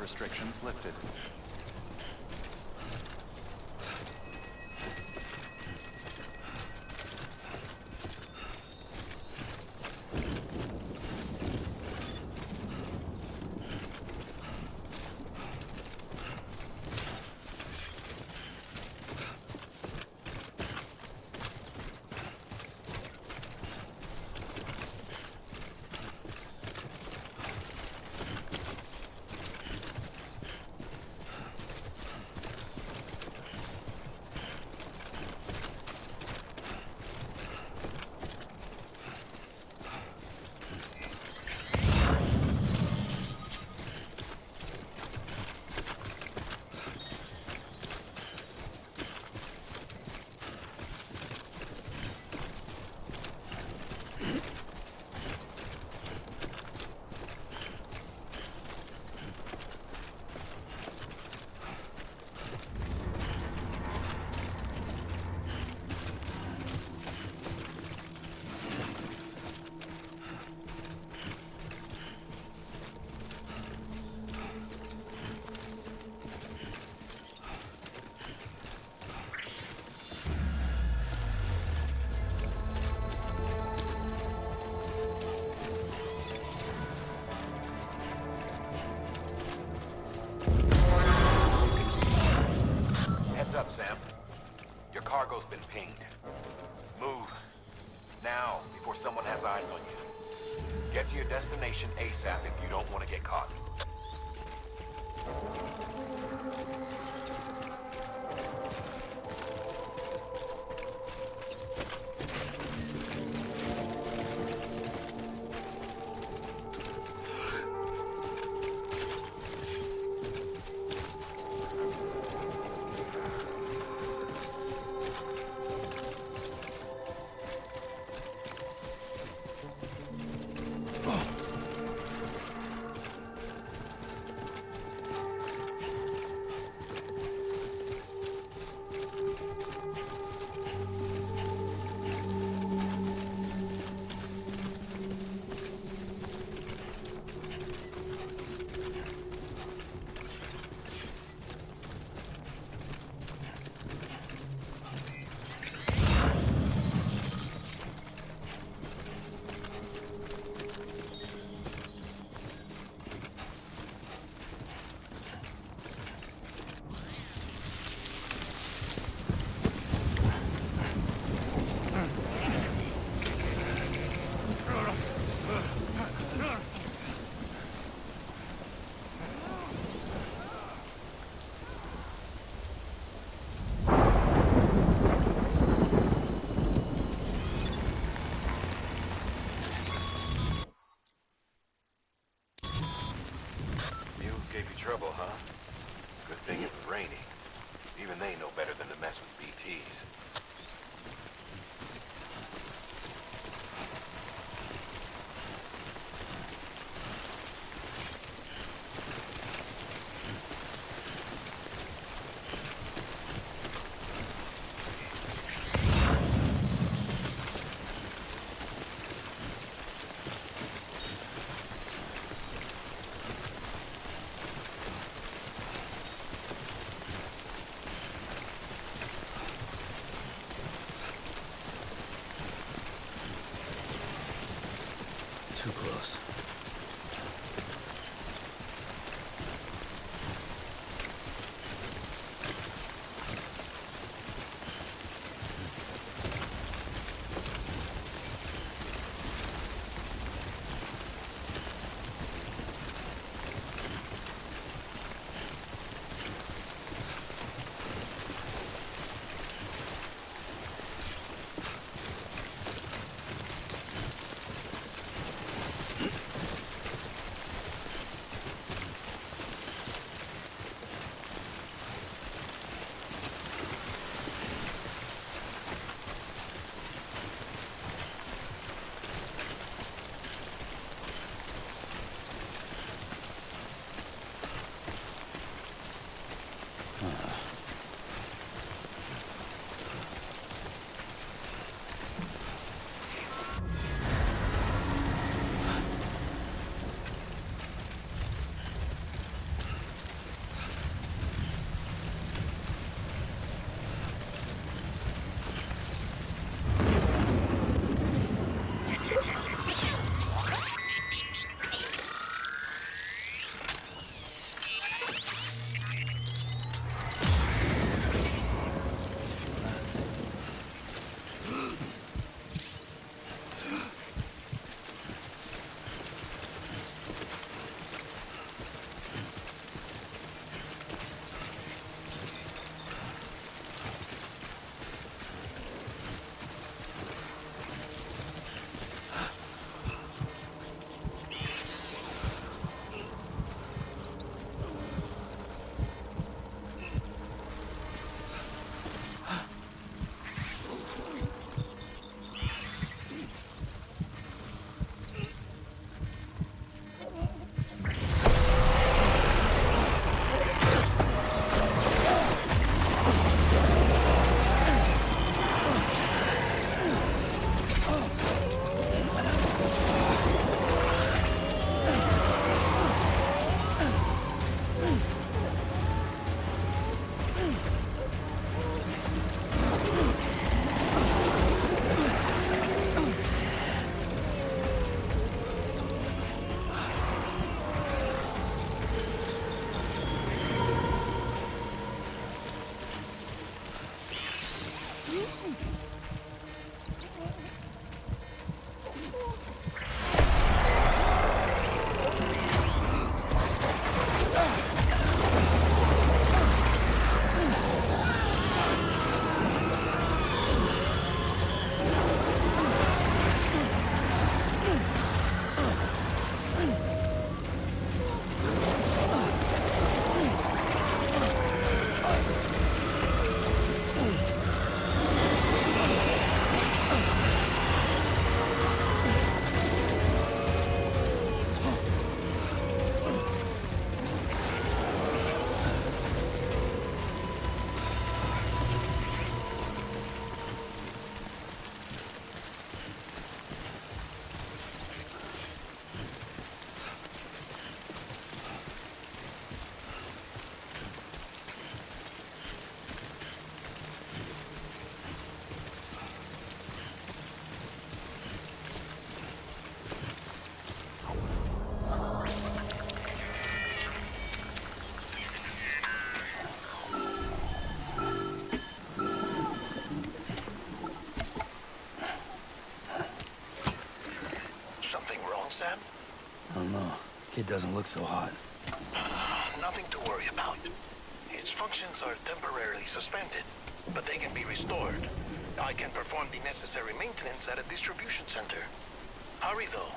restrictions lifted. Up, Sam. Your cargo's been pinged. Move. Now, before someone has eyes on you. Get to your destination ASAP if you don't want to get caught. Trouble, huh? Good thing it was raining. Even they know better than to mess with BTs. Too close. Something wrong, Sam? I don't know. Kid doesn't look so hot. Nothing to worry about. Its functions are temporarily suspended, but they can be restored. I can perform the necessary maintenance at a distribution center. Hurry, though.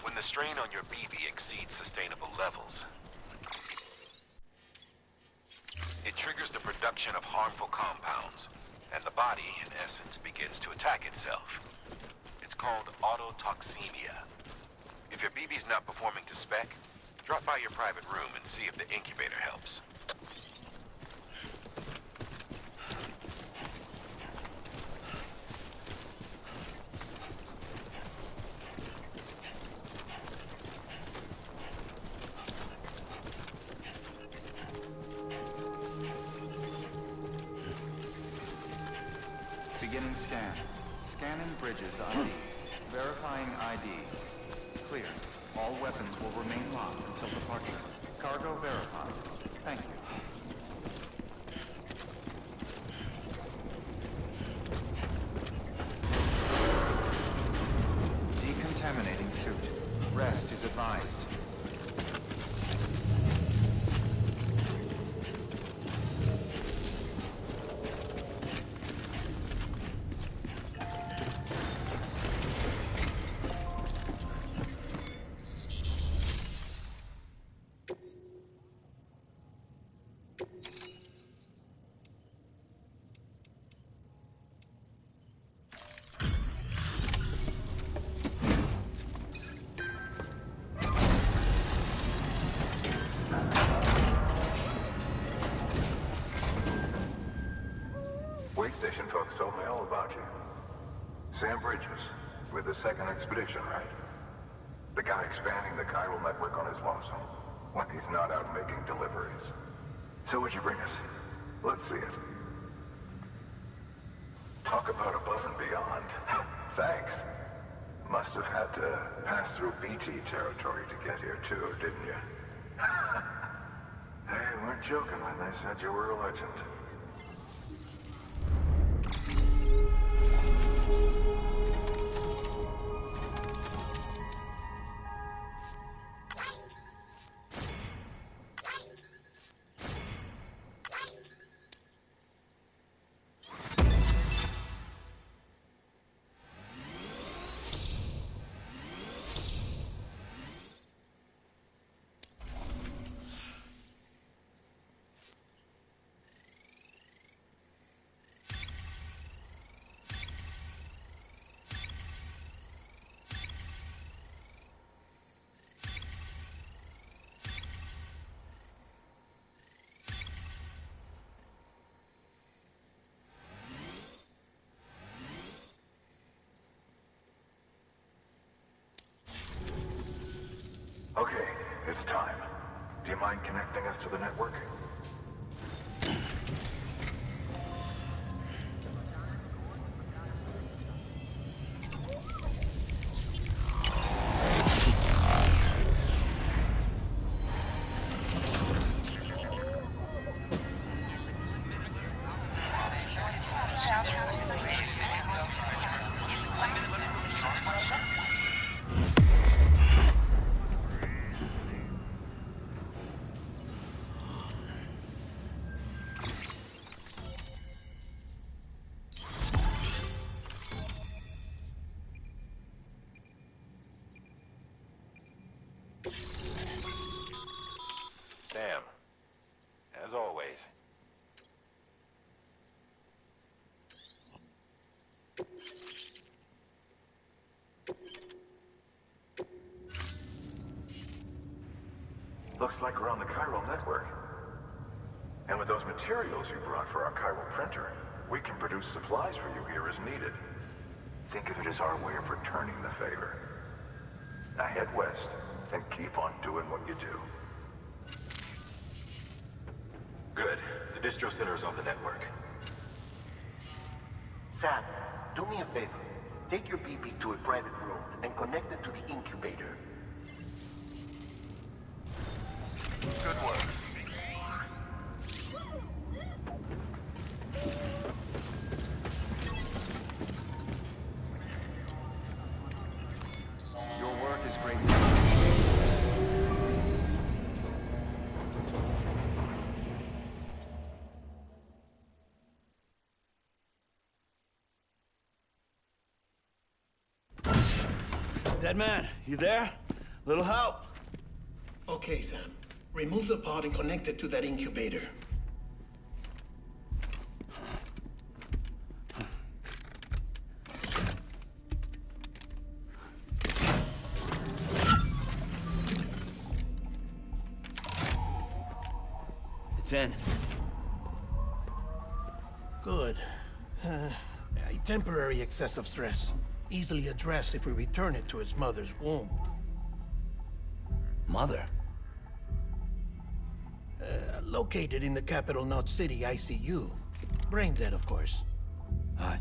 When the strain on your BB exceeds sustainable levels, it triggers the production of harmful compounds, and the body, in essence, begins to attack itself. It's called autotoxemia. If your BB's not performing to spec, drop by your private room and see if the incubator helps. Beginning scan. Scanning bridges ID. Verifying ID. Clear. All weapons will remain locked until departure. Cargo verified. Thank you. Decontaminating suit. Rest is advised. Wait station folks told me all about you. Sam Bridges, with the second expedition, right? The guy expanding the chiral network on his lonesome, when he's not out making deliveries. So what'd you bring us? Let's see it. Talk about above and beyond. Thanks. Must have had to pass through BT territory to get here too, didn't you? They weren't joking when they said you were a legend. Okay, it's time. Do you mind connecting us to the network? Sam. As always. Looks like we're on the chiral network. And with those materials you brought for our chiral printer, we can produce supplies for you here as needed. Think of it as our way of returning the favor. Now head west and keep on doing what you do. Good. The distro center is on the network. Sam, do me a favor. Take your BB to a private room and connect it to the incubator. Good work. Your work is great. Dead man, you there? Little help? Okay, Sam. Remove the pod and connect it to that incubator. It's in. Good. A temporary excessive stress. Easily addressed if we return it to its mother's womb. Mother? Located in the capital Knot City ICU. Brain dead, of course.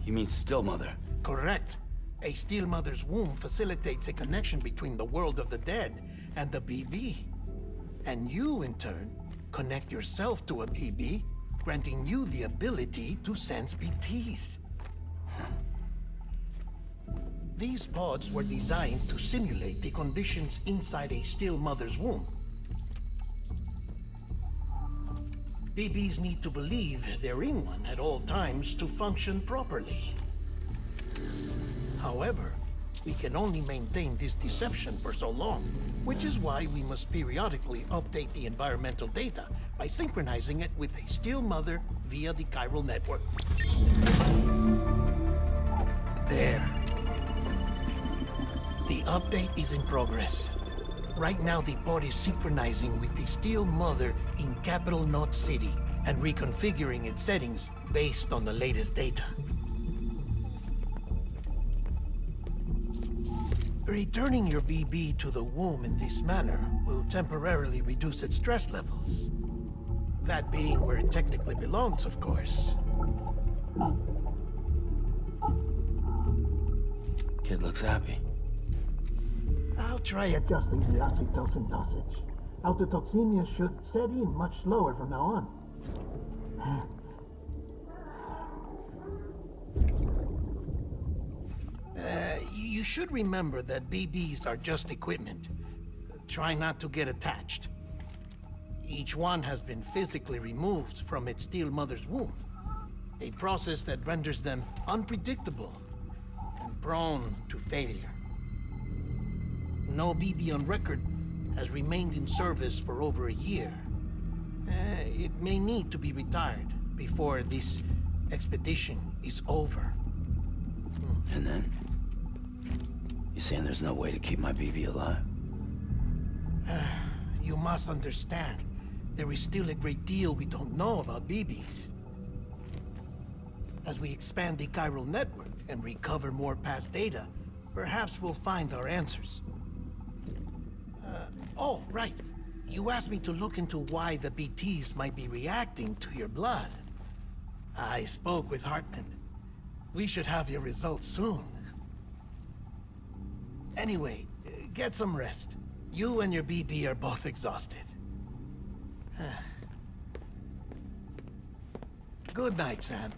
You mean still mother? Correct. A steel mother's womb facilitates a connection between the world of the dead and the BB. And you, in turn, connect yourself to a BB, granting you the ability to sense BTs. These pods were designed to simulate the conditions inside a still mother's womb. BBs need to believe they're in one at all times to function properly. However, we can only maintain this deception for so long, which is why we must periodically update the environmental data by synchronizing it with a still mother via the chiral network. There. The update is in progress. Right now, the pod is synchronizing with the Steel Mother in Capital Knot City and reconfiguring its settings based on the latest data. Returning your BB to the womb in this manner will temporarily reduce its stress levels. That being where it technically belongs, of course. Kid looks happy. I'll try adjusting the oxytocin dosage. Autotoxemia should set in much slower from now on. You should remember that BBs are just equipment. Try not to get attached. Each one has been physically removed from its steel mother's womb. A process that renders them unpredictable and prone to failure. No BB on record has remained in service for over a year. It may need to be retired before this expedition is over. And then? You saying there's no way to keep my BB alive? You must understand, there is still a great deal we don't know about BBs. As we expand the chiral network and recover more past data, perhaps we'll find our answers. Oh, right. You asked me to look into why the BTs might be reacting to your blood. I spoke with Hartman. We should have your results soon. Anyway, get some rest. You and your BB are both exhausted. Good night, Sam.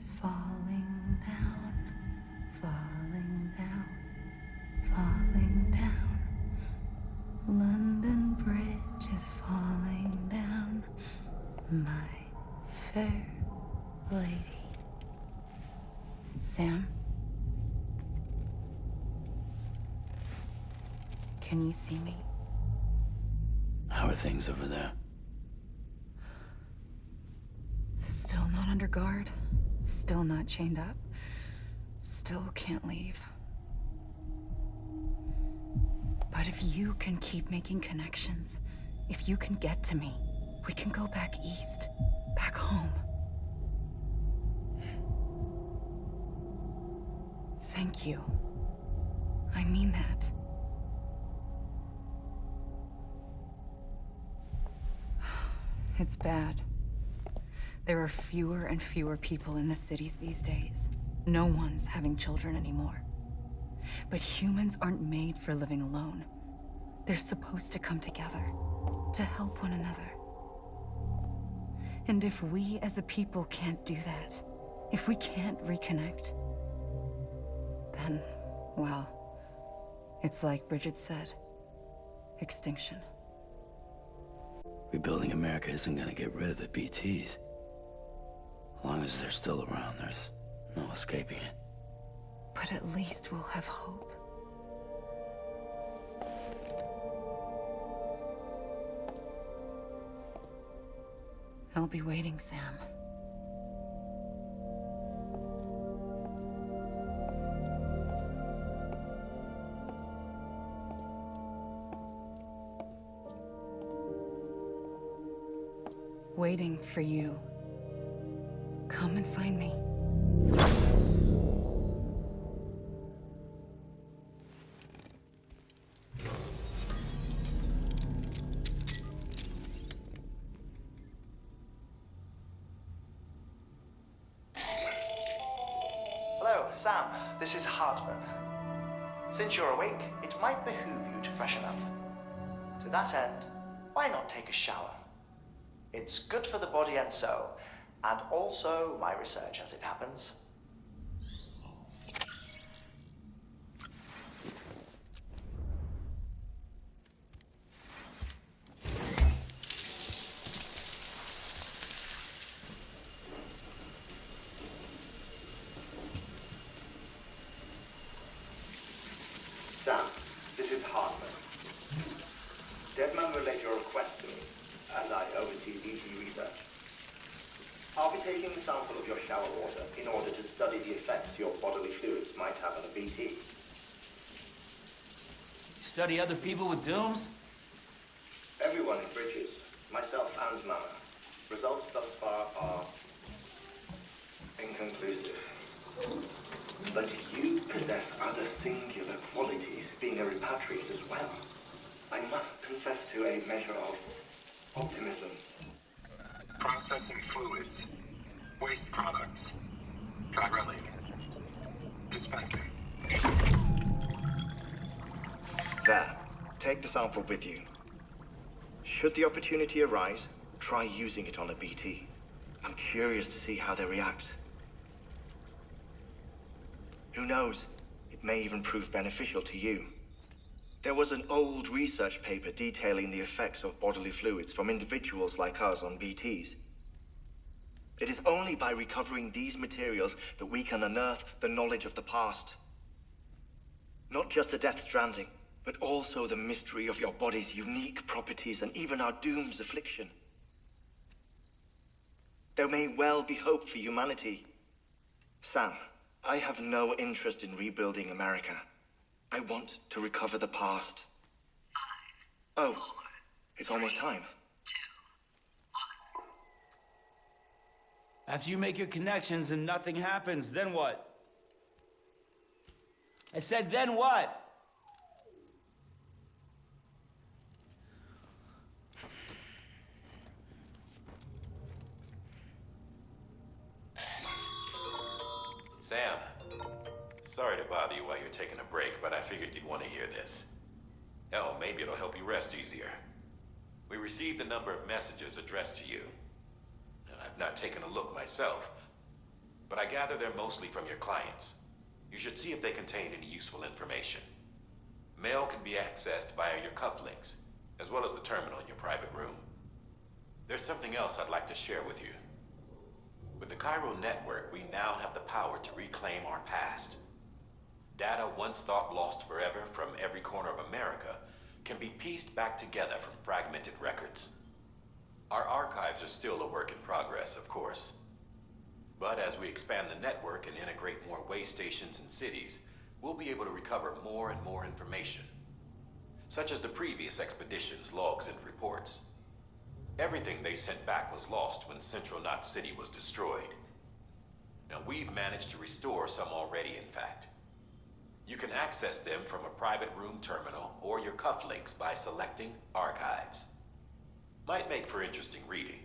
is falling down, falling down, falling down. London Bridge is falling down, my fair lady. Sam? Can you see me? How are things over there? Still not under guard. Still not chained up. Still can't leave. But if you can keep making connections, if you can get to me, we can go back east. Back home. Thank you. I mean that. It's bad. There are fewer and fewer people in the cities these days. No one's having children anymore. But humans aren't made for living alone. They're supposed to come together, to help one another. And if we as a people can't do that, if we can't reconnect, then, well, it's like Bridget said, extinction. Rebuilding America isn't gonna get rid of the BTs. As long as they're still around, there's no escaping it. But at least we'll have hope. I'll be waiting, Sam. Waiting for you. Come and find me. Hello, Sam. This is Hartman. Since you're awake, it might behoove you to freshen up. To that end, why not take a shower? It's good for the body and soul, and also my research as it happens. Sam, this is Hartman. Deadman relayed your request to me, as I oversee BT research. I'll be taking a sample of your shower water in order to study the effects your bodily fluids might have on a BT. Study other people with dooms? Everyone in Bridges, myself and Mama. Results thus far are inconclusive. But you possess other singular qualities, being a repatriate as well. I must confess to a measure of optimism. Processing fluids. Waste products. Drilling. Dispensing. There. Take the sample with you. Should the opportunity arise, try using it on a BT. I'm curious to see how they react. Who knows? It may even prove beneficial to you. There was an old research paper detailing the effects of bodily fluids from individuals like us on BTs. It is only by recovering these materials that we can unearth the knowledge of the past. Not just the death stranding, but also the mystery of your body's unique properties and even our doom's affliction. There may well be hope for humanity. Sam, I have no interest in rebuilding America. I want to recover the past. 5, 4, it's almost time. 2, 1. After you make your connections and nothing happens, then what? I said, then what? Sam, sorry to bother you while you're taking a break, but I figured you'd want to hear this. Hell, maybe it'll help you rest easier. We received a number of messages addressed to you. I've not taken a look myself, but I gather they're mostly from your clients. You should see if they contain any useful information. Mail can be accessed via your cufflinks, as well as the terminal in your private room. There's something else I'd like to share with you. With the Cairo network, we now have the power to reclaim our past. Data once thought lost forever from every corner of America can be pieced back together from fragmented records. Our archives are still a work in progress, of course. But as we expand the network and integrate more way stations and cities, we'll be able to recover more and more information, such as the previous expedition's logs and reports. Everything they sent back was lost when Central Knot City was destroyed. Now, we've managed to restore some already, in fact. You can access them from a private room terminal or your cufflinks by selecting Archives. Might make for interesting reading.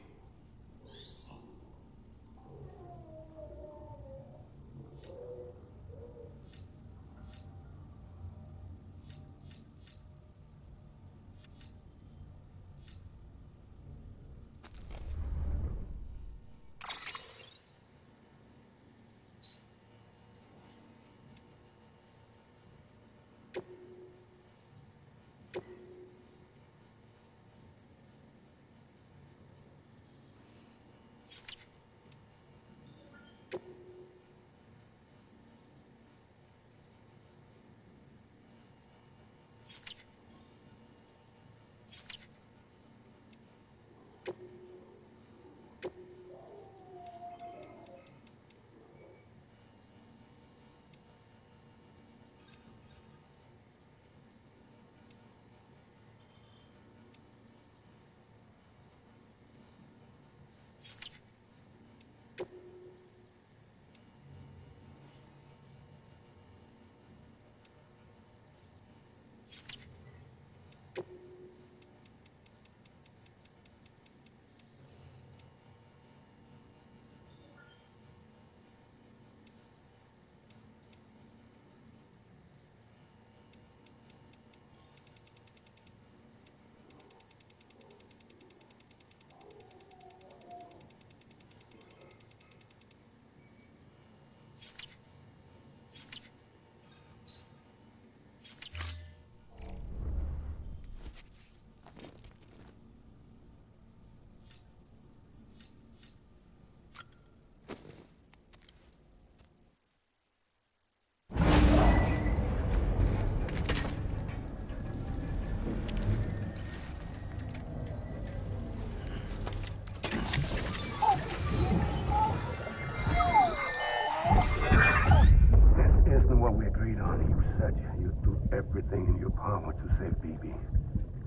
Everything in your power to save BB.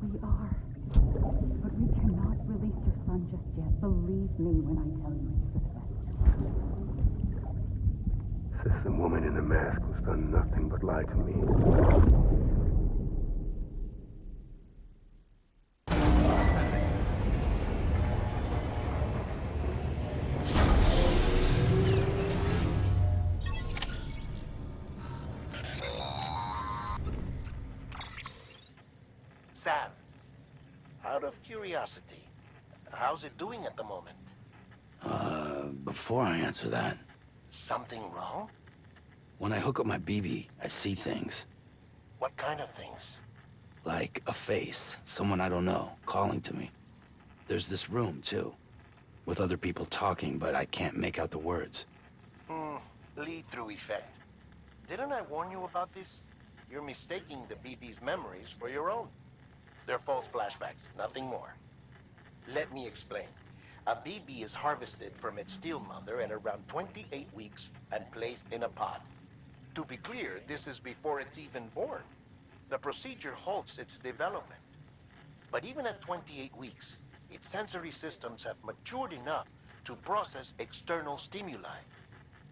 We are. But we cannot release your son just yet. Believe me when I tell you it's for the best. Says the woman in the mask who's done nothing but lie to me. Sam, out of curiosity, how's it doing at the moment? Before I answer that, Something wrong? when I hook up my BB, I see things. What kind of things? Like a face, someone I don't know, calling to me. There's this room, too, with other people talking, but I can't make out the words. Lead-through effect. Didn't I warn you about this? You're mistaking the BB's memories for your own. They're false flashbacks, nothing more. Let me explain. A BB is harvested from its steel mother at around 28 weeks and placed in a pod. To be clear, this is before it's even born. The procedure halts its development. But even at 28 weeks, its sensory systems have matured enough to process external stimuli.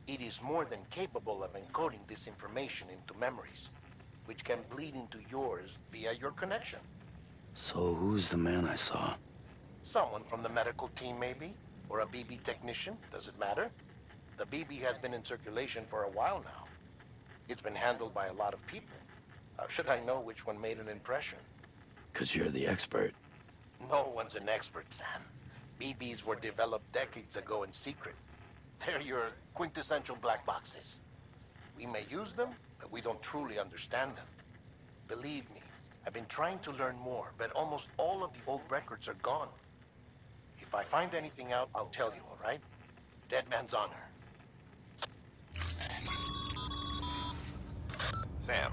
It is more than capable of encoding this information into memories, which can bleed into yours via your connection. So who's the man I saw? Someone from the medical team, maybe? Or a BB technician? Does it matter? The BB has been in circulation for a while now. It's been handled by a lot of people. How should I know which one made an impression? 'Cause you're the expert. No one's an expert, Sam. BBs were developed decades ago in secret. They're your quintessential black boxes. We may use them, but we don't truly understand them. Believe me, I've been trying to learn more, but almost all of the old records are gone. If I find anything out, I'll tell you, all right? Dead man's honor. Sam,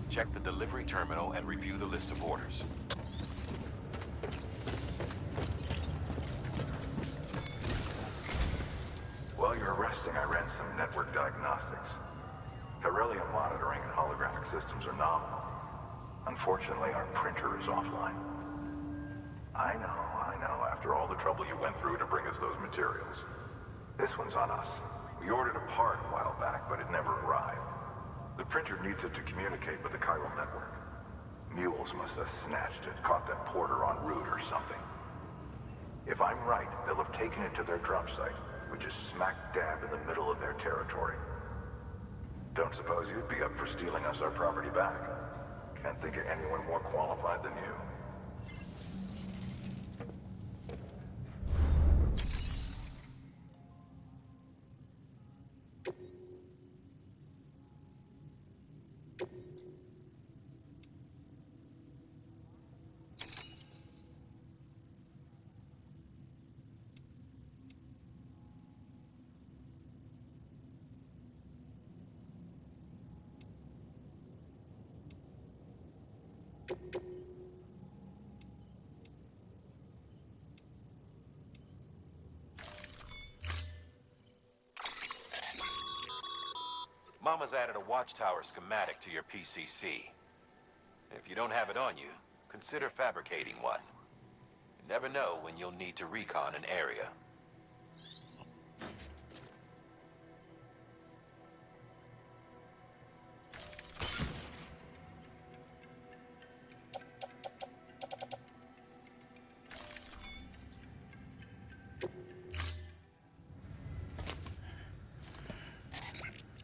check the delivery terminal and review the list of orders. While you're resting, I ran some network diagnostics. Beryllium monitoring and holographic systems are nominal. Unfortunately, our printer is offline. I know. After all the trouble you went through to bring us those materials. This one's on us. We ordered a part a while back, but it never arrived. The printer needs it to communicate with the chiral network. Mules must have snatched it, caught that porter en route or something. If I'm right, they'll have taken it to their drop site, which is smack dab in the middle of their territory. Don't suppose you'd be up for stealing us our property back? Can't think of anyone more qualified than you. Mama's added a watchtower schematic to your PCC. If you don't have it on you, consider fabricating one. You never know when you'll need to recon an area.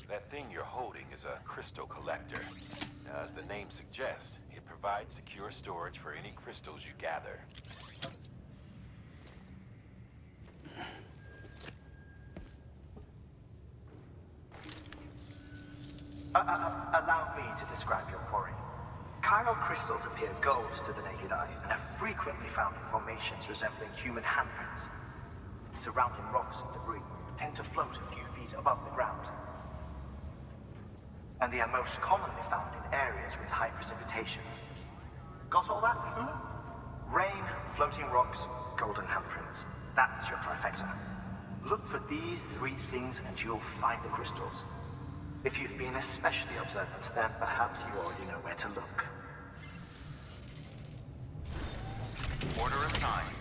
That thing you're holding is a crystal collector. Now, as the name suggests, it provides secure storage for any crystals you gather. Allow me to describe your quarry. Chiral crystals appear gold to the naked eye and are frequently found in formations resembling human handprints. Surrounding rocks and debris tend to float a few feet above the ground. And they are most commonly found in areas with high precipitation. Got all that? Rain, floating rocks, golden handprints. That's your trifecta. Look for these three things and you'll find the crystals. If you've been especially observant, then perhaps you already know where to look. Order assigned.